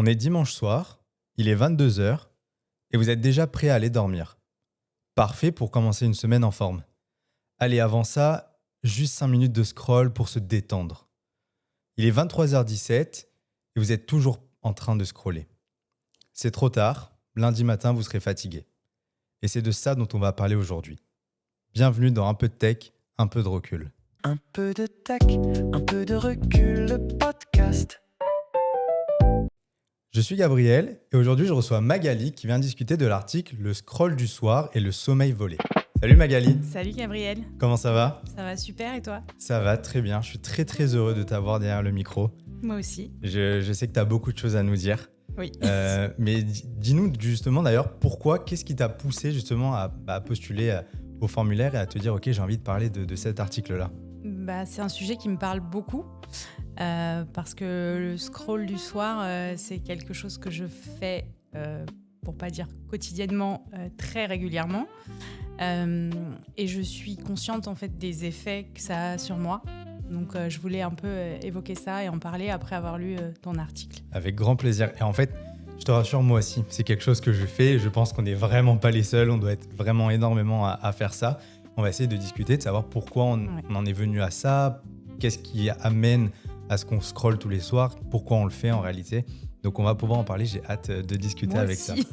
On est dimanche soir, il est 22h et vous êtes déjà prêt à aller dormir. Parfait pour commencer une semaine en forme. Allez, avant ça, juste 5 minutes de scroll pour se détendre. Il est 23h17 et vous êtes toujours en train de scroller. C'est trop tard, lundi matin vous serez fatigué. Et c'est de ça dont on va parler aujourd'hui. Bienvenue dans Un peu de tech, un peu de recul. Un peu de tech, un peu de recul, le podcast. Je suis Gabriel et aujourd'hui je reçois Magali qui vient discuter de l'article « Le scroll du soir et le sommeil volé ». Salut Magali. Salut Gabriel, Comment ça va ? ça va super et toi ? Ça va très bien, je suis très très heureux de t'avoir derrière le micro. Moi aussi. Je sais que tu as beaucoup de choses à nous dire. Oui. Mais dis-nous justement d'ailleurs pourquoi, qu'est-ce qui t'a poussé justement à postuler au formulaire et à te dire ok j'ai envie de parler de cet article-là. C'est un sujet qui me parle beaucoup parce que le scroll du soir, c'est quelque chose que je fais, pour pas dire quotidiennement, très régulièrement. Et je suis consciente en fait des effets que ça a sur moi. Donc je voulais un peu évoquer ça et en parler après avoir lu ton article. Avec grand plaisir. Et en fait, je te rassure, moi aussi, c'est quelque chose que je fais. Je pense qu'on n'est vraiment pas les seuls. On doit être vraiment énormément à faire ça. On va essayer de discuter, de savoir pourquoi on en est venu à ça, qu'est-ce qui amène à ce qu'on scrolle tous les soirs, pourquoi on le fait en réalité. Donc on va pouvoir en parler, j'ai hâte de discuter moi avec aussi.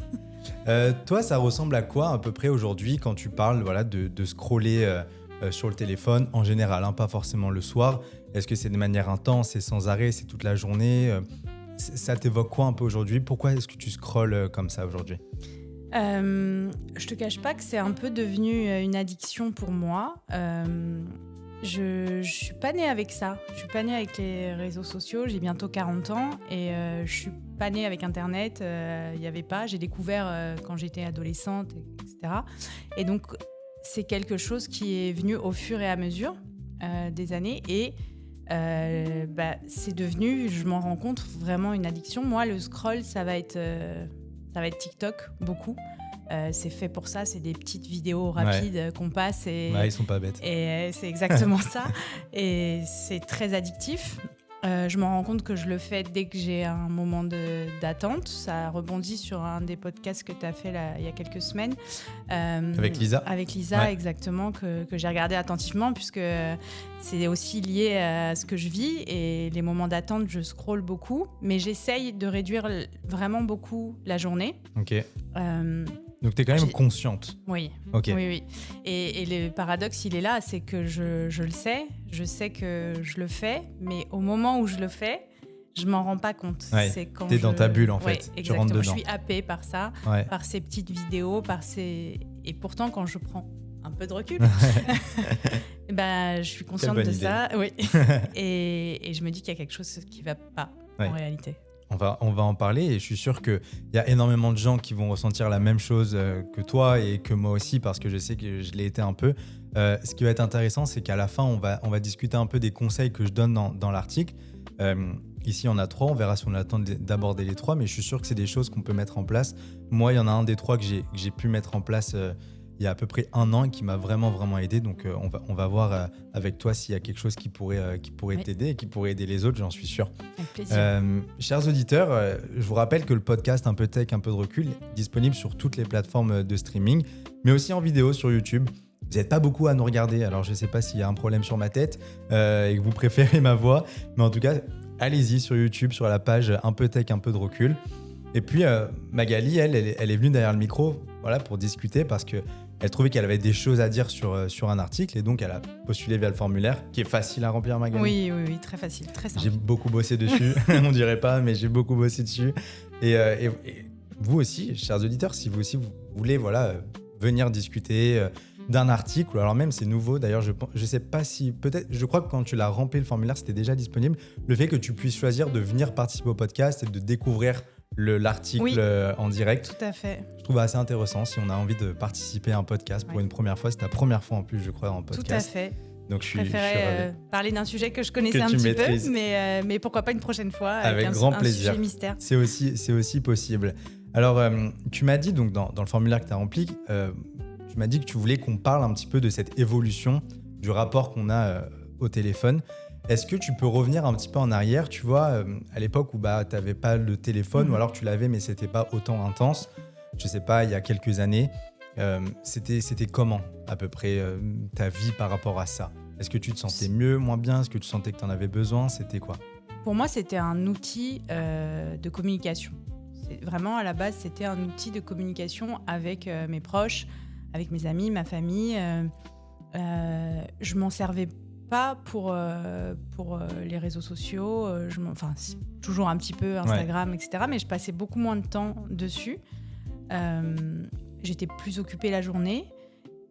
ça. Toi, ça ressemble à quoi à peu près aujourd'hui quand tu parles de scroller sur le téléphone en général, hein, pas forcément le soir. Est-ce que c'est de manière intense, c'est sans arrêt, c'est toute la journée ça t'évoque quoi un peu aujourd'hui ? Pourquoi est-ce que tu scrolles comme ça aujourd'hui ? Je te cache pas que c'est un peu devenu une addiction pour moi. Je suis pas née avec ça. Je suis pas née avec les réseaux sociaux. J'ai bientôt 40 ans et je suis pas née avec Internet. Il y avait pas. J'ai découvert quand j'étais adolescente, etc. Et donc c'est quelque chose qui est venu au fur et à mesure des années et c'est devenu, je m'en rends compte, vraiment une addiction. Moi, le scroll, ça va être TikTok, beaucoup. C'est fait pour ça, c'est des petites vidéos rapides qu'on passe. Ils sont pas bêtes. Et c'est exactement ça. Et c'est très addictif. Je me rends compte que je le fais dès que j'ai un moment d'attente. Ça rebondit sur un des podcasts que tu as fait là, il y a quelques semaines. Avec Lisa ? Avec Lisa, Ouais. Exactement, que j'ai regardé attentivement puisque c'est aussi lié à ce que je vis. Et les moments d'attente, je scrolle beaucoup. Mais j'essaye de réduire vraiment beaucoup la journée. Ok. Euh, Donc tu es quand même consciente. Oui. Ok. Oui. Et le paradoxe, il est là, c'est que je le sais, je sais que je le fais, mais au moment où je le fais, je m'en rends pas compte. Ouais, C'est quand t'es dans ta bulle en fait, Ouais, tu exactement. rentres dedans. Je suis happée par ça, Ouais. par ces petites vidéos, et pourtant quand je prends un peu de recul, je suis consciente Quelle de bonne ça, oui. et je me dis qu'il y a quelque chose qui va pas en réalité. On va en parler et je suis sûr qu'il y a énormément de gens qui vont ressentir la même chose que toi et que moi aussi parce que je sais que je l'ai été un peu. Ce qui va être intéressant, c'est qu'à la fin, on va discuter un peu des conseils que je donne dans l'article. Ici, on a 3, on verra si on a le temps d'aborder les 3, mais je suis sûr que c'est des choses qu'on peut mettre en place. Moi, il y en a un des 3 que j'ai pu mettre en place il y a à peu près 1 an et qui m'a vraiment, vraiment aidé. Donc, on va voir avec toi s'il y a quelque chose qui pourrait t'aider et qui pourrait aider les autres, j'en suis sûr. Avec plaisir. Chers auditeurs, je vous rappelle que le podcast Un peu tech, un peu de recul est disponible sur toutes les plateformes de streaming, mais aussi en vidéo sur YouTube. Vous n'êtes pas beaucoup à nous regarder, alors je ne sais pas s'il y a un problème sur ma tête et que vous préférez ma voix, mais en tout cas, allez-y sur YouTube, sur la page Un peu tech, un peu de recul. Et puis Magali, elle est venue derrière le micro pour discuter parce qu'elle trouvait qu'elle avait des choses à dire sur un article et donc elle a postulé via le formulaire qui est facile à remplir, Magali. Oui, très facile, très simple. J'ai beaucoup bossé dessus, on dirait pas, mais j'ai beaucoup bossé dessus. Et vous aussi, chers auditeurs, si vous aussi vous voulez venir discuter d'un article, ou alors même c'est nouveau, d'ailleurs je sais pas si, peut-être, je crois que quand tu l'as rempli le formulaire, c'était déjà disponible, le fait que tu puisses choisir de venir participer au podcast et de découvrir l'article en direct. Tout à fait. Je trouve assez intéressant si on a envie de participer à un podcast pour une première fois. C'est ta première fois en plus, je crois, en podcast. Tout à fait. Donc je préférais ravi. Parler d'un sujet que je connaissais un tu petit maîtrises. peu, mais pourquoi pas une prochaine fois avec un grand plaisir. sujet mystère. C'est aussi possible. Alors, tu m'as dit donc dans le formulaire que tu as rempli, tu m'as dit que tu voulais qu'on parle un petit peu de cette évolution du rapport qu'on a au téléphone. Est-ce que tu peux revenir un petit peu en arrière, tu vois, à l'époque où tu n'avais pas le téléphone, ou alors tu l'avais, mais c'était pas autant intense. Je sais pas, il y a quelques années, c'était comment, à peu près, ta vie par rapport à ça? Est-ce que tu te sentais mieux, moins bien? Est-ce que tu sentais que tu en avais besoin? C'était quoi? Pour moi, c'était un outil de communication. Vraiment, à la base, c'était un outil de communication avec mes proches, avec mes amis, ma famille. Je m'en servais pas pour les réseaux sociaux. Toujours un petit peu Instagram, etc. Mais je passais beaucoup moins de temps dessus. J'étais plus occupée la journée,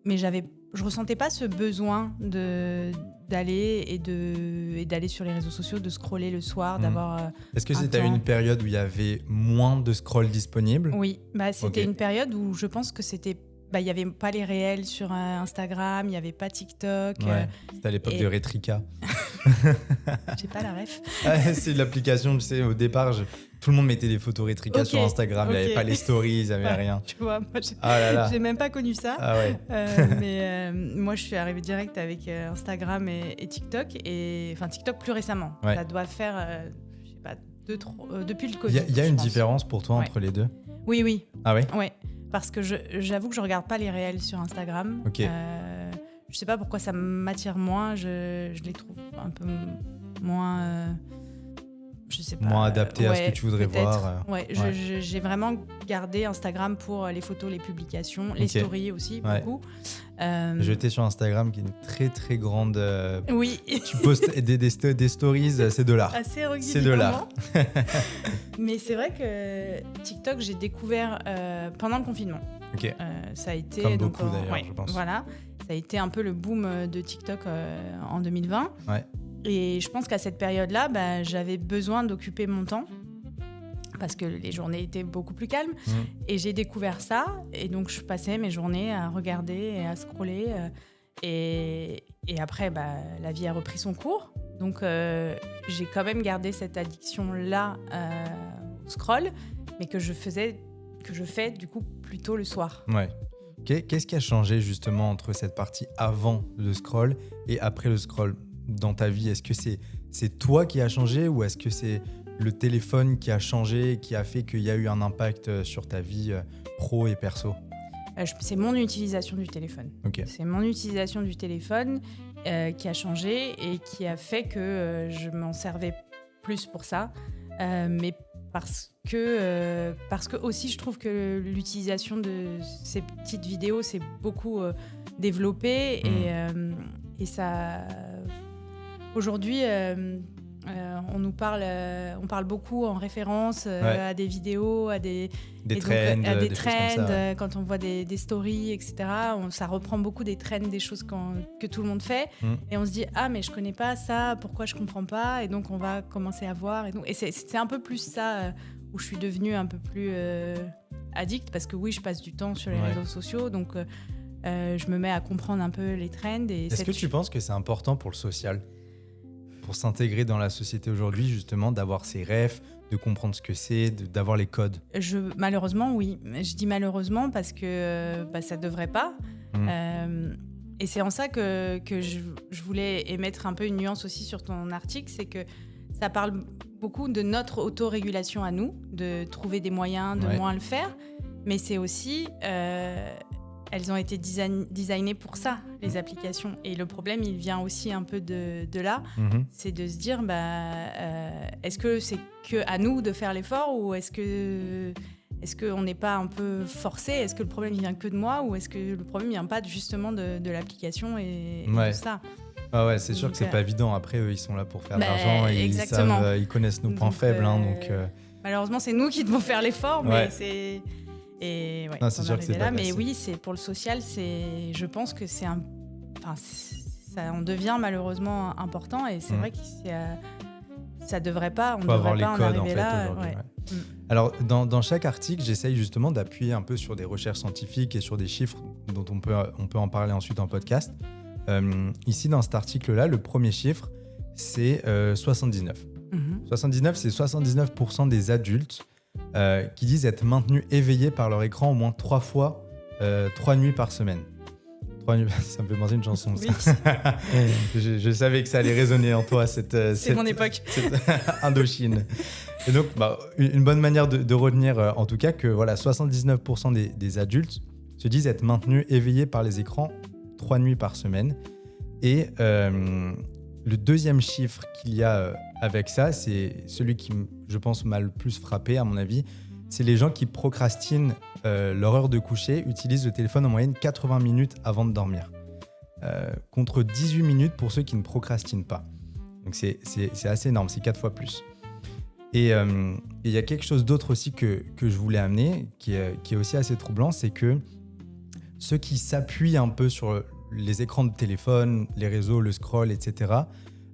mais je ressentais pas ce besoin d'aller sur les réseaux sociaux, de scroller le soir, d'avoir. Est-ce que c'était une période où il y avait moins de scroll disponible? Oui, c'était une période où je pense que c'était. Il n'y avait pas les réels sur Instagram, il n'y avait pas TikTok. Ouais, c'était à l'époque de Retrika. J'ai pas la ref. C'est l'application, tu sais, au départ, tout le monde mettait des photos Retrika sur Instagram. Il n'y avait pas les stories, il n'y avait rien. Tu vois, moi, j'ai même pas connu ça. Ah ouais. Mais moi, je suis arrivée direct avec Instagram et TikTok. Enfin, TikTok plus récemment. Ouais. Ça doit faire, je sais pas, depuis le Covid. Il y a une différence pour toi entre les deux? Oui. Ah oui? Ouais. Parce que j'avoue que je regarde pas les réels sur Instagram. Ok. Je sais pas pourquoi ça m'attire moins. Je les trouve un peu moins. Je sais pas. Moins adapté à ce que tu voudrais voir. Ouais. J'ai vraiment gardé Instagram pour les photos, les publications, les stories aussi, beaucoup. J'étais sur Instagram qui est une très très grande. Oui. Tu postes des stories, c'est de l'art. Assez régulièrement. C'est de l'art. Mais c'est vrai que TikTok, j'ai découvert pendant le confinement. Ok. Ça a été. Comme beaucoup d'ailleurs, je pense. Voilà. Ça a été un peu le boom de TikTok en 2020. Ouais. Et je pense qu'à cette période-là, j'avais besoin d'occuper mon temps parce que les journées étaient beaucoup plus calmes. Et j'ai découvert ça. Et donc, je passais mes journées à regarder et à scroller. Et après, la vie a repris son cours. Donc, j'ai quand même gardé cette addiction-là au scroll, mais que je fais du coup plutôt le soir. Ouais. Qu'est-ce qui a changé justement entre cette partie avant le scroll et après le scroll dans ta vie? Est-ce que c'est toi qui a changé ou est-ce que c'est le téléphone qui a changé et qui a fait qu'il y a eu un impact sur ta vie pro et perso? C'est mon utilisation du téléphone. Okay. C'est mon utilisation du téléphone qui a changé et qui a fait que je m'en servais plus pour ça. Mais parce que aussi je trouve que l'utilisation de ces petites vidéos s'est beaucoup développée et ça... Aujourd'hui, on parle beaucoup en référence à des vidéos, à des trends, des trends quand on voit des stories, etc. Ça reprend beaucoup des trends, des choses que tout le monde fait. Et on se dit, mais je connais pas ça, pourquoi je comprends pas? Et donc, on va commencer à voir. Et c'est un peu plus ça où je suis devenue un peu plus addict, parce que oui, je passe du temps sur les réseaux sociaux, donc je me mets à comprendre un peu les trends. Est-ce que tu penses que c'est important pour le social, pour s'intégrer dans la société aujourd'hui, justement, d'avoir ses refs, de comprendre ce que c'est, d'avoir les codes? Malheureusement, oui. Je dis malheureusement parce que ça ne devrait pas. Et c'est en ça que je voulais émettre un peu une nuance aussi sur ton article, c'est que ça parle beaucoup de notre autorégulation à nous, de trouver des moyens de moins le faire, mais c'est aussi... elles ont été designées pour ça, les applications. Et le problème, il vient aussi un peu de là. C'est de se dire, est-ce que c'est qu'à nous de faire l'effort ou est-ce qu'on n'est pas un peu forcé? Est-ce que le problème il vient que de moi ou est-ce que le problème ne vient pas justement de l'application et de ça? Ah ouais, c'est sûr que c'est pas évident. Après, eux, ils sont là pour faire de l'argent et ils connaissent nos points faibles. Malheureusement, c'est nous qui devons faire l'effort, mais c'est... Et non, c'est sûr que c'est pas mais facile. oui, c'est pour le social, je pense que ça en devient malheureusement important et c'est vrai que ça devrait pas, on faut avoir devrait pas les codes en arriver là. Alors dans chaque article, j'essaye justement d'appuyer un peu sur des recherches scientifiques et sur des chiffres dont on peut en parler ensuite en podcast. Ici dans cet article-là, le premier chiffre c'est 79. 79, c'est 79% des adultes qui disent être maintenus éveillés par leur écran au moins 3 nuits par semaine. Ça me fait penser à une chanson. Oui. Je savais que ça allait résonner en toi, C'est mon époque. cette Indochine. Et donc, une bonne manière de retenir, en tout cas, que voilà, 79% des adultes se disent être maintenus éveillés par les écrans 3 nuits par semaine. Et le deuxième chiffre qu'il y a avec ça, c'est celui qui, je pense, m'a le plus frappé, à mon avis. C'est les gens qui procrastinent leur heure de coucher, utilisent le téléphone en moyenne 80 minutes avant de dormir. Contre 18 minutes pour ceux qui ne procrastinent pas. Donc c'est assez énorme, c'est 4 fois plus. Et il y a quelque chose d'autre aussi que je voulais amener, qui est aussi assez troublant, c'est que ceux qui s'appuient un peu sur les écrans de téléphone, les réseaux, le scroll, etc.,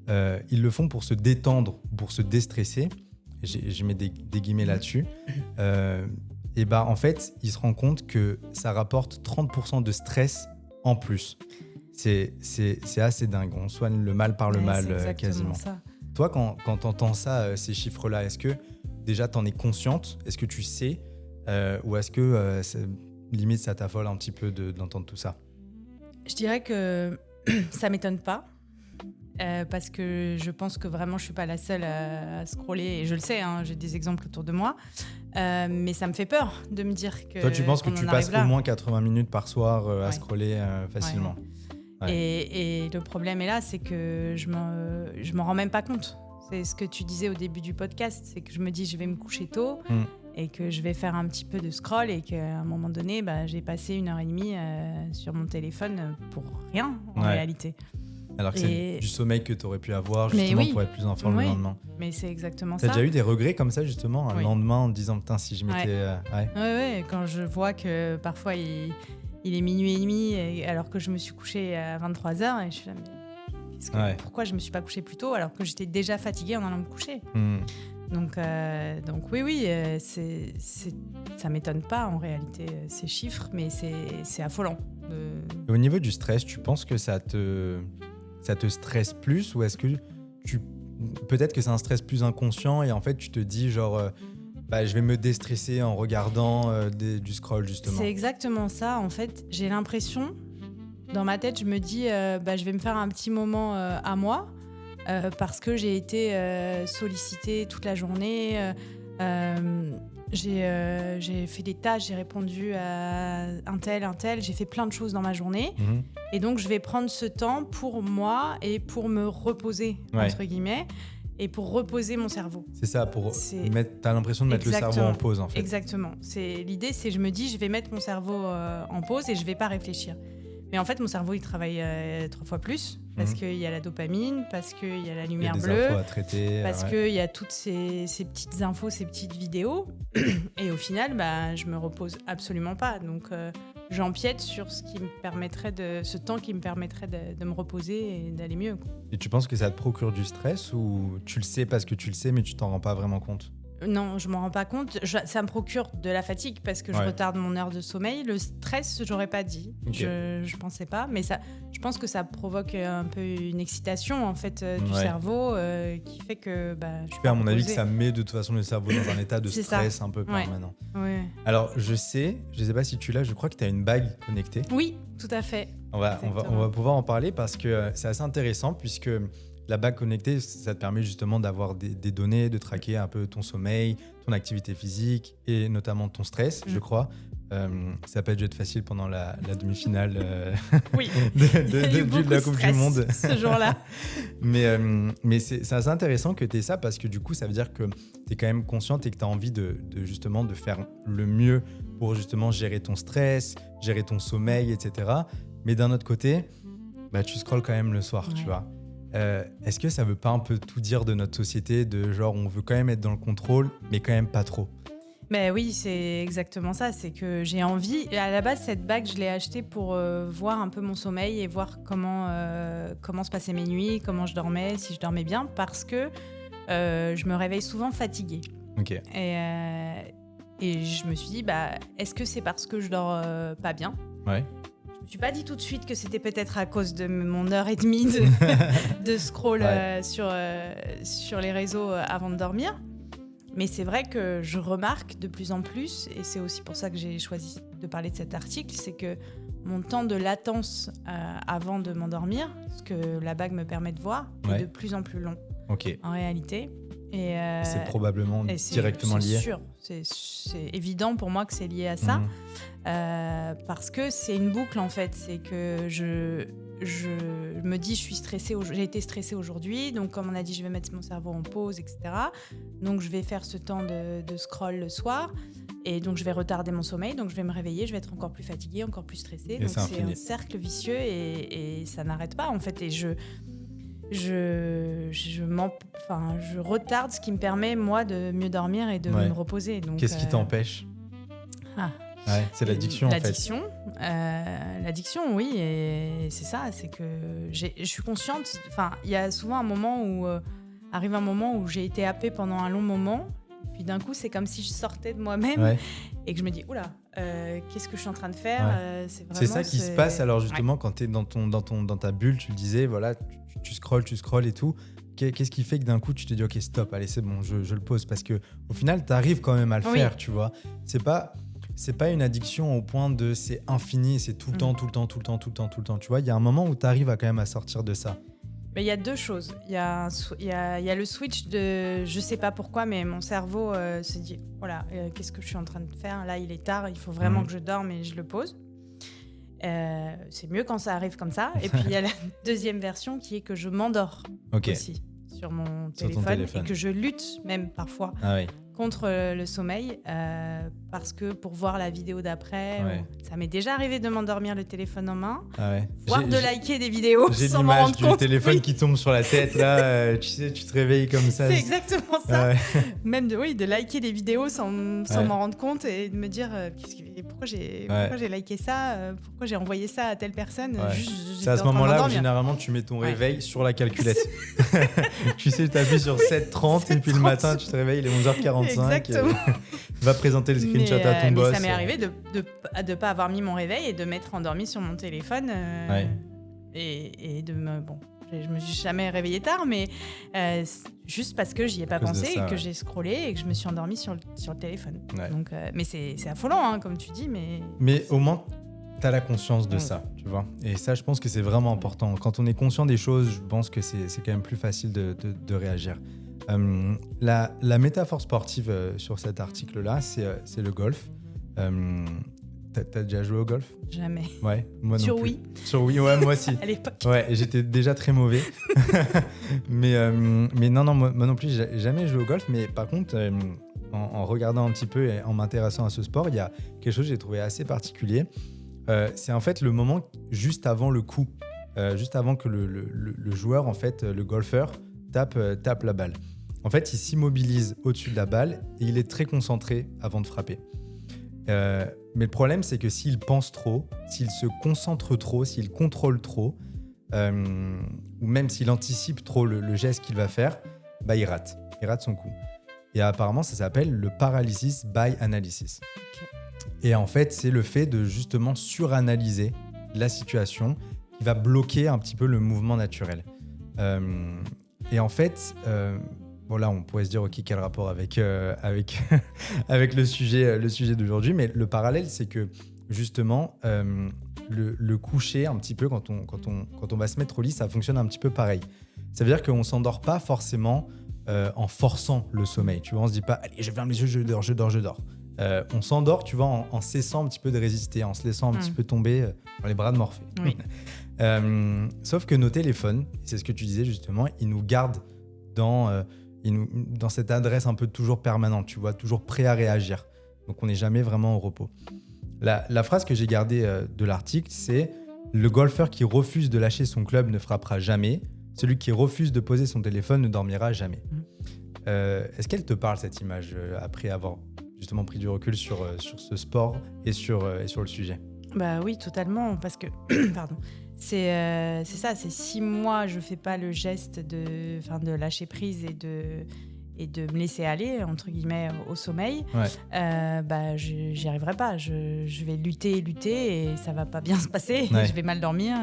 ils le font pour se détendre, pour se déstresser. Je mets des guillemets là-dessus. Et en fait, ils se rendent compte que ça rapporte 30% de stress en plus. C'est assez dingue. On soigne le mal par le mal, quasiment. Ça. Toi, quand tu entends ça, ces chiffres-là, est-ce que déjà tu en es consciente? Est-ce que tu sais? Ou est-ce que limite ça t'affole un petit peu d'entendre tout ça? Je dirais que ça m'étonne pas. Parce que je pense que vraiment je suis pas la seule à scroller, et je le sais, hein, j'ai des exemples autour de moi, mais ça me fait peur de me dire que... Toi, tu penses que tu passes au moins 80 minutes par soir à Ouais. scroller facilement. Ouais. Et le problème est là, c'est que je m'en rends même pas compte. C'est ce que tu disais au début du podcast, c'est que je me dis je vais me coucher tôt et que je vais faire un petit peu de scroll, et qu'à un moment donné, j'ai passé 1h30 sur mon téléphone pour rien en réalité. Alors que c'est du sommeil que tu aurais pu avoir justement pour être plus en forme le lendemain. Mais c'est exactement ça. T'as déjà eu des regrets comme ça justement, un lendemain en te disant putain si je m'étais... Ouais, quand je vois que parfois il est minuit et demi alors que je me suis couchée à 23h, et je suis là, mais pourquoi je me suis pas couchée plus tôt alors que j'étais déjà fatiguée en allant me coucher. Donc oui, ça m'étonne pas en réalité ces chiffres, mais c'est affolant. Et au niveau du stress, tu penses que ça te stresse plus, ou est-ce que peut-être que c'est un stress plus inconscient et en fait tu te dis genre je vais me déstresser en regardant du scroll justement? C'est exactement ça en fait. J'ai l'impression, dans ma tête, je me dis je vais me faire un petit moment à moi parce que j'ai été sollicitée toute la journée. J'ai fait des tâches, j'ai répondu à un tel, j'ai fait plein de choses dans ma journée. Et donc, je vais prendre ce temps pour moi et pour me reposer, entre guillemets, et pour reposer mon cerveau. C'est ça, t'as l'impression de mettre le cerveau en pause, en fait. Exactement. L'idée, c'est je me dis, je vais mettre mon cerveau en pause et je vais pas réfléchir. Mais en fait, mon cerveau, il travaille 3 fois plus parce qu'il y a la dopamine, parce qu'il y a la lumière bleue, il y a des infos à traiter, parce qu'il y a toutes ces petites infos, ces petites vidéos. Et au final, je me repose absolument pas. Donc, j'empiète sur ce temps qui me permettrait de me reposer et d'aller mieux. Et tu penses que ça te procure du stress, ou tu le sais parce que tu le sais, mais tu t'en rends pas vraiment compte? Non, je m'en rends pas compte. Ça me procure de la fatigue parce que je retarde mon heure de sommeil. Le stress, j'aurais pas dit. Okay. Je pensais pas, mais je pense que ça provoque un peu une excitation en fait du cerveau qui fait que je suis à mon avis que ça met de toute façon le cerveau dans un état de stress un peu permanent. Ouais. Alors je sais pas si tu l'as, je crois que tu as une bague connectée. Oui, tout à fait. On va pouvoir en parler parce que c'est assez intéressant, puisque la bague connectée, ça te permet justement d'avoir des données, de traquer un peu ton sommeil, ton activité physique et notamment ton stress, je crois. Ça n'a pas dû être facile pendant la demi-finale de la Coupe du Monde. Ce jour-là. mais c'est assez intéressant que tu aies ça, parce que du coup, ça veut dire que tu es quand même consciente et que tu as envie de justement de faire le mieux pour justement gérer ton stress, gérer ton sommeil, etc. Mais d'un autre côté, tu scrolles quand même le soir, tu vois. Est-ce que ça veut pas un peu tout dire de notre société, de genre on veut quand même être dans le contrôle, mais quand même pas trop? Oui, c'est exactement ça. C'est que j'ai envie. À la base, cette bague, je l'ai achetée pour voir un peu mon sommeil et voir comment se passaient mes nuits, comment je dormais, si je dormais bien, parce que je me réveille souvent fatiguée. Ok. Et je me suis dit, est-ce que c'est parce que je dors pas bien? Ouais. Je me suis pas dit tout de suite que c'était peut-être à cause de mon heure et demie de scroll sur les réseaux avant de dormir. Mais c'est vrai que je remarque de plus en plus, et c'est aussi pour ça que j'ai choisi de parler de cet article, c'est que mon temps de latence avant de m'endormir, ce que la bague me permet de voir, est de plus en plus long Ok. en réalité. Et c'est probablement directement lié. C'est sûr, c'est évident pour moi que c'est lié à ça, parce que c'est une boucle en fait. C'est que je me dis, je suis stressée, j'ai été stressée aujourd'hui, donc comme on a dit, je vais mettre mon cerveau en pause, etc. Donc je vais faire ce temps de scroll le soir, et donc je vais retarder mon sommeil, donc je vais me réveiller, je vais être encore plus fatiguée, encore plus stressée. Donc c'est un cercle vicieux et ça n'arrête pas en fait. Et je retarde ce qui me permet, moi, de mieux dormir et de me reposer. Donc, qu'est-ce qui t'empêche ? C'est l'addiction, en fait. L'addiction, oui, et c'est ça, c'est que je suis consciente. Enfin, il y a souvent arrive un moment où j'ai été happée pendant un long moment, puis d'un coup, c'est comme si je sortais de moi-même et que je me dis, oula, qu'est-ce que je suis en train de faire ? C'est ça qui se passe, alors justement, quand tu es dans ta bulle, tu le disais, voilà, tu scrolles et tout. Qu'est-ce qui fait que d'un coup, tu te dis, ok, stop, allez, c'est bon, je le pose ? Parce qu'au final, tu arrives quand même à le faire, tu vois. C'est pas une addiction au point de c'est infini, c'est tout le temps, tout le temps, tout le temps, tout le temps, tout le temps. Tu vois, il y a un moment où tu arrives à quand même à sortir de ça. Mais il y a deux choses. Il y a le switch de je sais pas pourquoi, mais mon cerveau se dit voilà, qu'est-ce que je suis en train de faire ? Là, il est tard, il faut vraiment que je dorme et je le pose. C'est mieux quand ça arrive comme ça. Et puis il y a la deuxième version qui est que je m'endors aussi sur mon téléphone et que je lutte même parfois contre le sommeil parce que pour voir la vidéo d'après, ça m'est déjà arrivé de m'endormir le téléphone en main, voire de liker des vidéos sans m'en rendre compte. J'ai l'image du téléphone qui tombe sur la tête là, tu sais, tu te réveilles comme ça. C'est exactement ça. Même de liker des vidéos sans m'en rendre compte et de me dire pourquoi j'ai liké ça, pourquoi j'ai envoyé ça à telle personne. C'est à ce moment-là où généralement tu mets ton réveil sur la calculette. Tu sais, tu appuies sur 7h30 et puis le matin tu te réveilles, il est 11h45. Exactement. Va présenter le screenshot à ton boss. Mais ça m'est arrivé de pas avoir mis mon réveil et de m'être endormie sur mon téléphone et de me je me suis jamais réveillée tard, mais juste parce que j'y ai pas pensé et que j'ai scrollé et que je me suis endormie sur le téléphone. Donc, mais c'est affolant, hein, comme tu dis, mais au moins tu as la conscience de ça, tu vois. Et ça, je pense que c'est vraiment important. Quand on est conscient des choses, je pense que c'est quand même plus facile de réagir. La métaphore sportive sur cet article-là, c'est le golf. T'as déjà joué au golf ? Jamais. Ouais, moi non sur plus. Wii. Sur Wii, ouais, moi aussi. À l'époque. Ouais, j'étais déjà très mauvais. mais non, moi non plus, j'ai jamais joué au golf. Mais par contre, en regardant un petit peu et en m'intéressant à ce sport, il y a quelque chose que j'ai trouvé assez particulier. C'est en fait le moment juste avant le coup, juste avant que le joueur, en fait, le golfeur, tape la balle. En fait, il s'immobilise au-dessus de la balle et il est très concentré avant de frapper. Mais le problème, c'est que s'il pense trop, s'il se concentre trop, s'il contrôle trop, ou même s'il anticipe trop le geste qu'il va faire, bah, il rate son coup. Et apparemment, ça s'appelle le paralysis by analysis. Okay. Et en fait, c'est le fait de justement suranalyser la situation qui va bloquer un petit peu le mouvement naturel. Et en fait, bon là, on pourrait se dire, ok, quel rapport avec le sujet d'aujourd'hui, mais le parallèle, c'est que justement, le coucher un petit peu, quand on va se mettre au lit, ça fonctionne un petit peu pareil. Ça veut dire qu'on ne s'endort pas forcément en forçant le sommeil. Tu vois, on ne se dit pas, allez, je ferme les yeux, je dors. On s'endort, tu vois, en cessant un petit peu de résister, en se laissant un petit peu tomber dans les bras de Morphée. Oui. Sauf que nos téléphones, c'est ce que tu disais justement, ils nous gardent dans cette adresse un peu toujours permanente, tu vois, toujours prêt à réagir. Donc on n'est jamais vraiment au repos. La phrase que j'ai gardée de l'article, c'est « Le golfeur qui refuse de lâcher son club ne frappera jamais. Celui qui refuse de poser son téléphone ne dormira jamais. » Est-ce qu'elle te parle, cette image, après avoir justement pris du recul sur ce sport et sur le sujet ? Bah oui, totalement, parce que pardon. C'est ça, c'est si moi je fais pas le geste de lâcher prise et de me laisser aller, entre guillemets, au sommeil, j'y arriverai pas. Je vais lutter et ça va pas bien se passer. Ouais. Je vais mal dormir.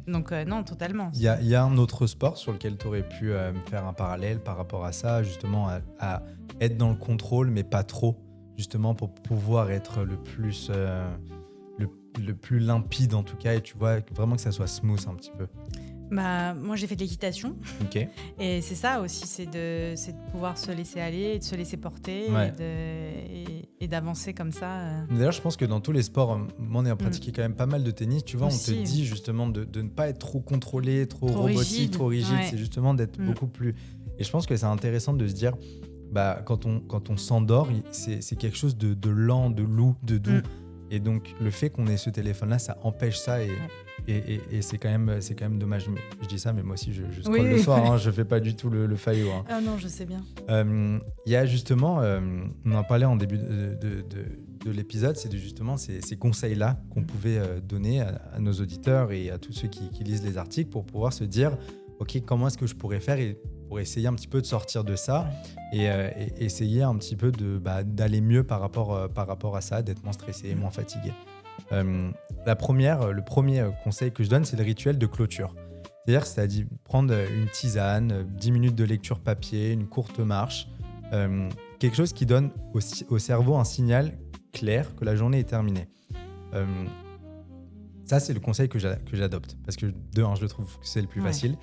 Donc, non, totalement. Il y a un autre sport sur lequel tu aurais pu faire un parallèle par rapport à ça, justement, à être dans le contrôle, mais pas trop, justement, pour pouvoir être le plus limpide, en tout cas, et tu vois, vraiment que ça soit smooth un petit peu. Moi, j'ai fait de l'équitation. Ok. Et c'est ça aussi, c'est de pouvoir se laisser aller, et de se laisser porter et d'avancer comme ça. D'ailleurs, je pense que dans tous les sports, moi, on a pratiqué quand même pas mal de tennis. Tu vois, Aussi. on te dit justement de ne pas être trop contrôlé, trop robotique, rigide. trop rigide. Ouais. C'est justement d'être beaucoup plus... Et je pense que c'est intéressant de se dire, quand on s'endort, c'est quelque chose de lent, de doux. Et donc, le fait qu'on ait ce téléphone-là, ça empêche ça. Et c'est quand même dommage. Mais je dis ça, mais moi aussi, je scrolle le soir. Hein, je fais pas du tout le faillot. Hein. Ah non, je sais bien. Il y a justement, on en parlait en début de l'épisode, c'est justement ces conseils-là qu'on pouvait donner à nos auditeurs et à tous ceux qui lisent les articles pour pouvoir se dire, OK, comment est-ce que je pourrais faire pour essayer un petit peu de sortir de ça et essayer un petit peu d'aller mieux par rapport à ça, d'être moins stressé, moins fatigué. Le premier conseil que je donne, c'est le rituel de clôture. C'est-à-dire prendre une tisane, 10 minutes de lecture papier, une courte marche, quelque chose qui donne au cerveau un signal clair que la journée est terminée. Ça, c'est le conseil que j'adopte. Parce que de un, je le trouve que c'est le plus facile.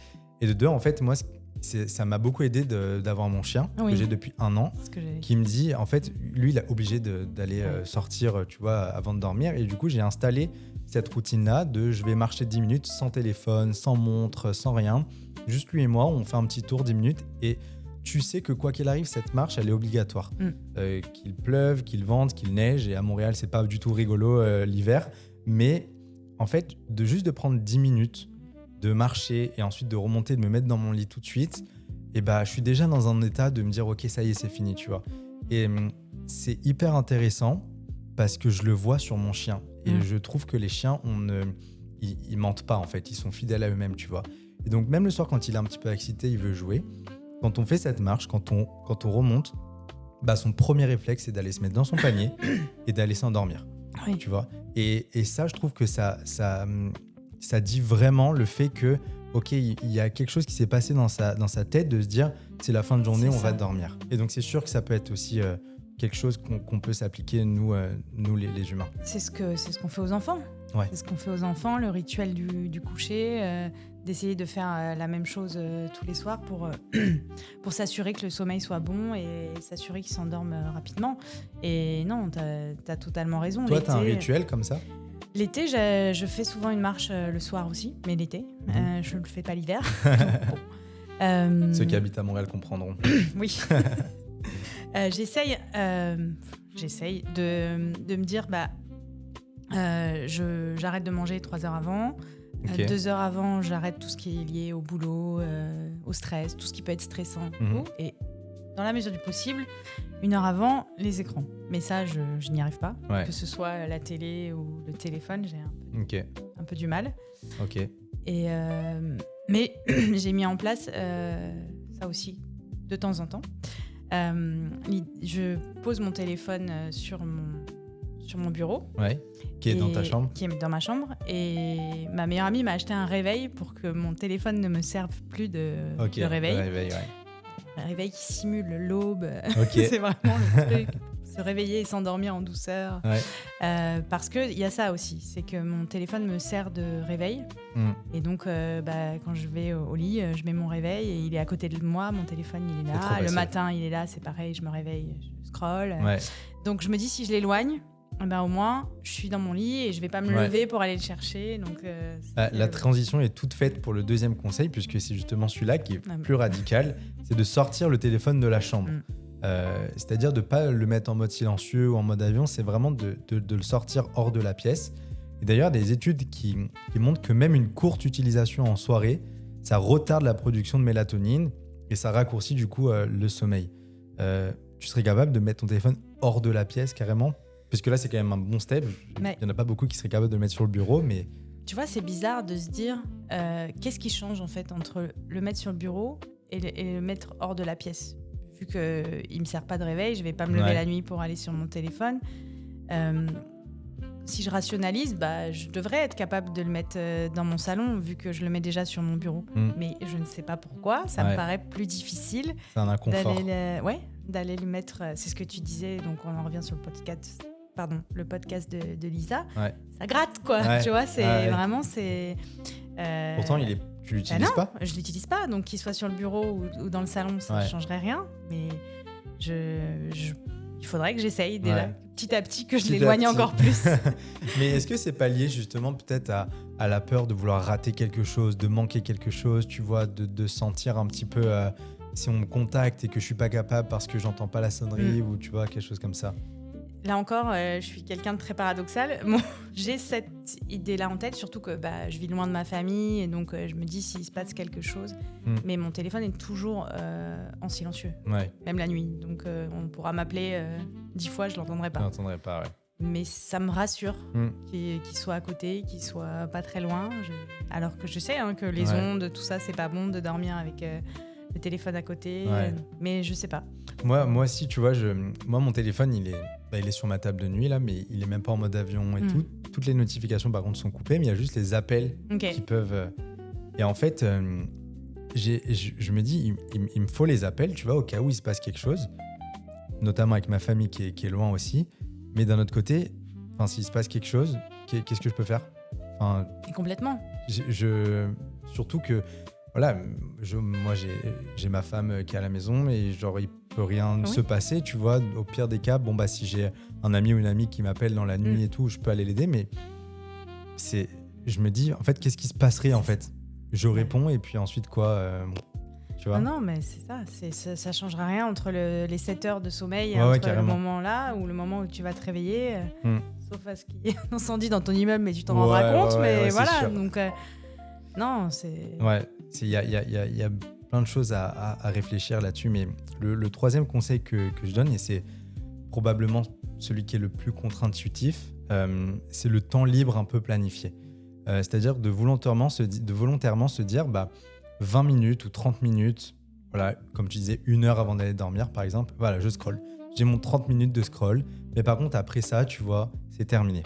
Et de deux, en fait, moi, ça m'a beaucoup aidé d'avoir mon chien, que j'ai depuis 1 an, qui me dit, en fait, lui, il est obligé d'aller sortir, tu vois, avant de dormir. Et du coup, j'ai installé cette routine-là je vais marcher 10 minutes sans téléphone, sans montre, sans rien. Juste lui et moi, on fait un petit tour 10 minutes. Et tu sais que quoi qu'il arrive, cette marche, elle est obligatoire. Qu'il pleuve, qu'il vente, qu'il neige. Et à Montréal, c'est pas du tout rigolo l'hiver. Mais en fait, de prendre 10 minutes, de marcher et ensuite de remonter, de me mettre dans mon lit tout de suite, et je suis déjà dans un état de me dire ok, ça y est, c'est fini, tu vois. Et c'est hyper intéressant parce que je le vois sur mon chien et je trouve que les chiens, ils mentent pas en fait, ils sont fidèles à eux-mêmes, tu vois. Et donc même le soir quand il est un petit peu excité, il veut jouer. Quand on fait cette marche, quand on remonte, son premier réflexe c'est d'aller se mettre dans son panier et d'aller s'endormir, tu vois. Et ça, je trouve que ça dit vraiment le fait que, ok, il y a quelque chose qui s'est passé dans sa tête de se dire, c'est la fin de journée, on va dormir. Et donc, c'est sûr que ça peut être aussi quelque chose qu'on peut s'appliquer, nous les humains. C'est ce qu'on fait aux enfants. Ouais. C'est ce qu'on fait aux enfants, le rituel du coucher, d'essayer de faire la même chose tous les soirs pour s'assurer que le sommeil soit bon et s'assurer qu'ils s'endorment rapidement. Et non, t'as totalement raison. Toi, t'as un rituel comme ça ? L'été, je fais souvent une marche le soir aussi, mais l'été. Je ne le fais pas l'hiver. Ceux qui habitent à Montréal comprendront. Oui. J'essaye de me dire, j'arrête de manger 3 heures avant. Okay. 2 heures avant, j'arrête tout ce qui est lié au boulot, au stress, tout ce qui peut être stressant. Et dans la mesure du possible, 1 heure avant, les écrans. Mais ça, je n'y arrive pas. Ouais. Que ce soit la télé ou le téléphone, j'ai un peu du mal. Ok. Et mais j'ai mis en place ça aussi de temps en temps. Je pose mon téléphone sur mon bureau. Ouais. Qui est dans ta chambre ? Qui est dans ma chambre. Et ma meilleure amie m'a acheté un réveil pour que mon téléphone ne me serve plus de réveil. Un réveil qui simule l'aube. C'est vraiment le truc. Se réveiller et s'endormir en douceur. Ouais. Parce qu'il y a ça aussi. C'est que mon téléphone me sert de réveil. Et donc, quand je vais au lit, je mets mon réveil et il est à côté de moi. Mon téléphone, il est là. Le matin, il est là. C'est pareil. Je me réveille, je scrolle. Ouais. Donc, je me dis, si je l'éloigne, au moins, je suis dans mon lit et je ne vais pas me lever pour aller le chercher. Donc, la transition est toute faite pour le deuxième conseil, puisque c'est justement celui-là qui est plus radical. C'est de sortir le téléphone de la chambre. C'est-à-dire de ne pas le mettre en mode silencieux ou en mode avion, c'est vraiment de le sortir hors de la pièce. Et d'ailleurs, des études qui montrent que même une courte utilisation en soirée, ça retarde la production de mélatonine et ça raccourcit du coup le sommeil. Tu serais capable de mettre ton téléphone hors de la pièce carrément ? Parce que là, c'est quand même un bon step. Il n'y en a pas beaucoup qui seraient capables de le mettre sur le bureau, mais... Tu vois, c'est bizarre de se dire qu'est-ce qui change en fait entre le mettre sur le bureau et le mettre hors de la pièce, vu qu'il ne me sert pas de réveil, je ne vais pas me lever la nuit pour aller sur mon téléphone. Si je rationalise, je devrais être capable de le mettre dans mon salon, vu que je le mets déjà sur mon bureau. Mais je ne sais pas pourquoi, ça me paraît plus difficile. C'est un inconfort. D'aller le mettre, c'est ce que tu disais, donc on en revient sur le podcast de Lisa. Ça gratte, quoi, tu vois, c'est vraiment... Pourtant, tu l'utilises pas ? Je ne l'utilise pas, donc qu'il soit sur le bureau ou dans le salon, ça ne changerait rien. Mais il faudrait que j'essaye déjà, petit à petit, que je l'éloigne encore plus. Mais est-ce que c'est pas lié justement peut-être à la peur de vouloir rater quelque chose, de manquer quelque chose, tu vois, de sentir un petit peu si on me contacte et que je suis pas capable parce que j'entends pas la sonnerie ou tu vois, quelque chose comme ça? Là encore, je suis quelqu'un de très paradoxal. J'ai cette idée-là en tête, surtout que je vis loin de ma famille et donc je me dis s'il se passe quelque chose. Mais mon téléphone est toujours en silencieux, même la nuit. Donc on pourra m'appeler 10 fois, je l'entendrai pas. Je l'entendrai pas, Mais ça me rassure qu'il soit à côté, qu'il soit pas très loin. Alors que je sais que les ondes, tout ça, c'est pas bon de dormir avec le téléphone à côté. Mais je sais pas. Moi aussi, tu vois, moi mon téléphone, il est sur ma table de nuit là, mais il est même pas en mode avion et tout. Toutes les notifications par contre sont coupées, mais il y a juste les appels qui peuvent. Et en fait, je me dis, il me faut les appels, tu vois, au cas où il se passe quelque chose, notamment avec ma famille qui est loin aussi. Mais d'un autre côté, s'il se passe quelque chose, qu'est-ce que je peux faire ? Et complètement. Surtout que voilà, moi j'ai ma femme qui est à la maison et genre il peut rien se passer, tu vois. Au pire des cas, si j'ai un ami ou une amie qui m'appelle dans la nuit et tout, je peux aller l'aider, mais je me dis en fait qu'est-ce qui se passerait en fait ? Je réponds et puis ensuite quoi tu vois ? Non, mais c'est ça, ça changera rien entre les 7 heures de sommeil entre le moment là ou le moment où tu vas te réveiller, sauf à ce qu'il y ait un incendie dans ton immeuble, mais tu t'en rendras compte, mais voilà, donc non, c'est... Ouais, il y a plein de choses à réfléchir là-dessus, mais le troisième conseil que je donne, et c'est probablement celui qui est le plus contre-intuitif, c'est le temps libre un peu planifié. C'est-à-dire de volontairement se dire 20 minutes ou 30 minutes, voilà, comme tu disais, 1 heure avant d'aller dormir par exemple, voilà, je scrolle. J'ai mon 30 minutes de scroll, mais par contre après ça, tu vois, c'est terminé.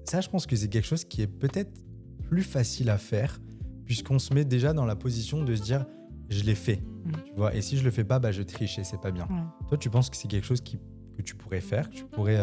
Ça, je pense que c'est quelque chose qui est peut-être plus facile à faire, puisqu'on se met déjà dans la position de se dire je l'ai fait, tu vois, et si je le fais pas, je triche et c'est pas bien. Toi, tu penses que c'est quelque chose que tu pourrais faire, que tu pourrais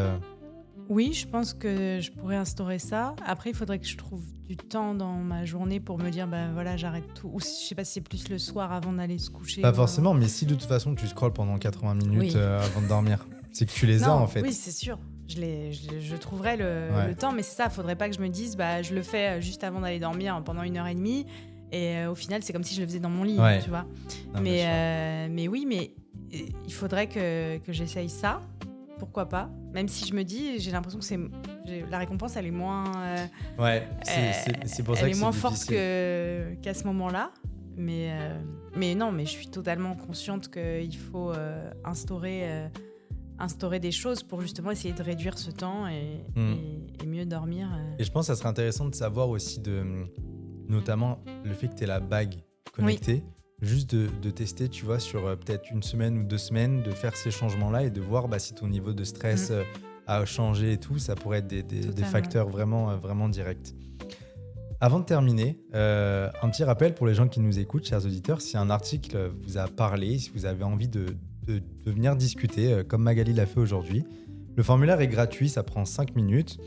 Oui, je pense que je pourrais instaurer ça. Après, il faudrait que je trouve du temps dans ma journée pour me dire voilà, j'arrête tout. Ou je sais pas si c'est plus le soir avant d'aller se coucher. Pas forcément, mais si de toute façon tu scrolles pendant 80 minutes avant de dormir, c'est que tu les as en fait. Oui, c'est sûr. Je trouverai le temps, mais c'est ça, faudrait pas que je me dise je le fais juste avant d'aller dormir pendant 1h30 et au final c'est comme si je le faisais dans mon lit, tu vois. Non, mais oui, mais il faudrait que j'essaye ça, pourquoi pas, même si je me dis, j'ai l'impression que la récompense elle est moins c'est pour ça elle que est moins c'est forte qu'à ce moment-là. Mais non, mais je suis totalement consciente qu'il faut instaurer des choses pour justement essayer de réduire ce temps et mieux dormir. Et je pense que ça serait intéressant de savoir aussi notamment le fait que tu aies la bague connectée, juste de tester, tu vois, sur peut-être 1 semaine ou 2 semaines, de faire ces changements-là et de voir si ton niveau de stress a changé et tout, ça pourrait être des facteurs vraiment, vraiment directs. Avant de terminer, un petit rappel pour les gens qui nous écoutent, chers auditeurs, si un article vous a parlé, si vous avez envie de venir discuter, comme Magali l'a fait aujourd'hui. Le formulaire est gratuit, ça prend 5 minutes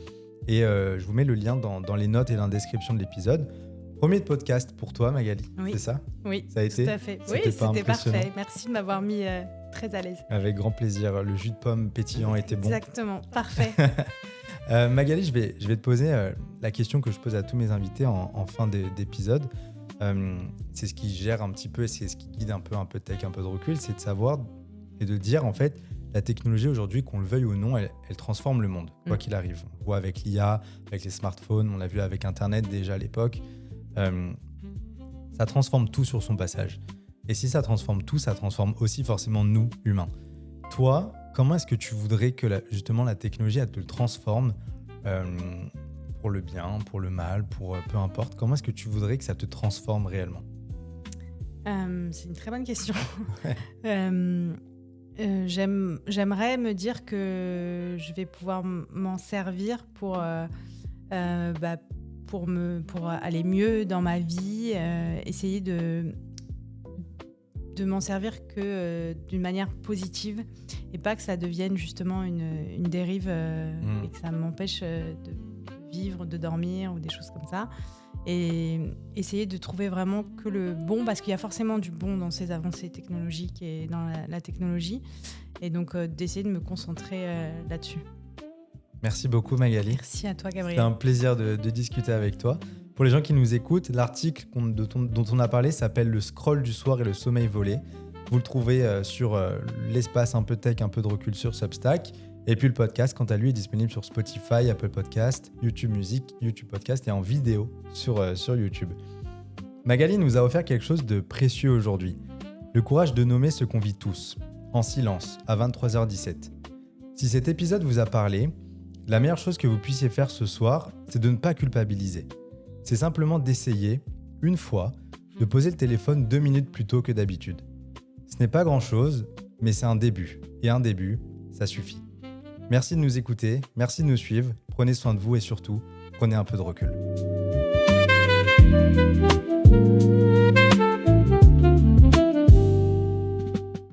et je vous mets le lien dans les notes et dans la description de l'épisode. Premier podcast pour toi, Magali, c'est ça ? Oui, ça a été tout à fait. Oui, c'était parfait. Merci de m'avoir mis très à l'aise. Avec grand plaisir. Le jus de pomme pétillant était bon. Exactement, parfait. Magali, je vais te poser la question que je pose à tous mes invités en fin d'épisode. C'est ce qui gère un petit peu, c'est ce qui guide un peu tech, un peu de recul, c'est de savoir et de dire en fait la technologie aujourd'hui, qu'on le veuille ou non, elle transforme le monde, quoi qu'il arrive. On voit avec l'IA, avec les smartphones, on l'a vu avec Internet déjà à l'époque. Ça transforme tout sur son passage. Et si ça transforme tout, ça transforme aussi forcément nous, humains. Toi, comment est-ce que tu voudrais que justement la technologie elle te le transforme pour le bien, pour le mal, pour peu importe. Comment est-ce que tu voudrais que ça te transforme réellement ? C'est une très bonne question. Ouais. J'aimerais me dire que je vais pouvoir m'en servir pour aller mieux dans ma vie, essayer de m'en servir que d'une manière positive et pas que ça devienne justement une dérive et que ça m'empêche de vivre, de dormir ou des choses comme ça. Et essayer de trouver vraiment que le bon, parce qu'il y a forcément du bon dans ces avancées technologiques et dans la technologie. Et donc d'essayer de me concentrer là-dessus. Merci beaucoup Magali. Merci à toi Gabriel. C'était un plaisir de discuter avec toi. Pour les gens qui nous écoutent, l'article dont on a parlé s'appelle « Le scroll du soir et le sommeil volé ». Vous le trouvez sur l'espace un peu tech, un peu de recul sur Substack. Et puis le podcast, quant à lui, est disponible sur Spotify, Apple Podcast, YouTube Music, YouTube Podcast et en vidéo sur YouTube. Magali nous a offert quelque chose de précieux aujourd'hui. Le courage de nommer ce qu'on vit tous, en silence, à 23h17. Si cet épisode vous a parlé, la meilleure chose que vous puissiez faire ce soir, c'est de ne pas culpabiliser. C'est simplement d'essayer, une fois, de poser le téléphone 2 minutes plus tôt que d'habitude. Ce n'est pas grand-chose, mais c'est un début. Et un début, ça suffit. Merci de nous écouter, merci de nous suivre, prenez soin de vous et surtout, prenez un peu de recul.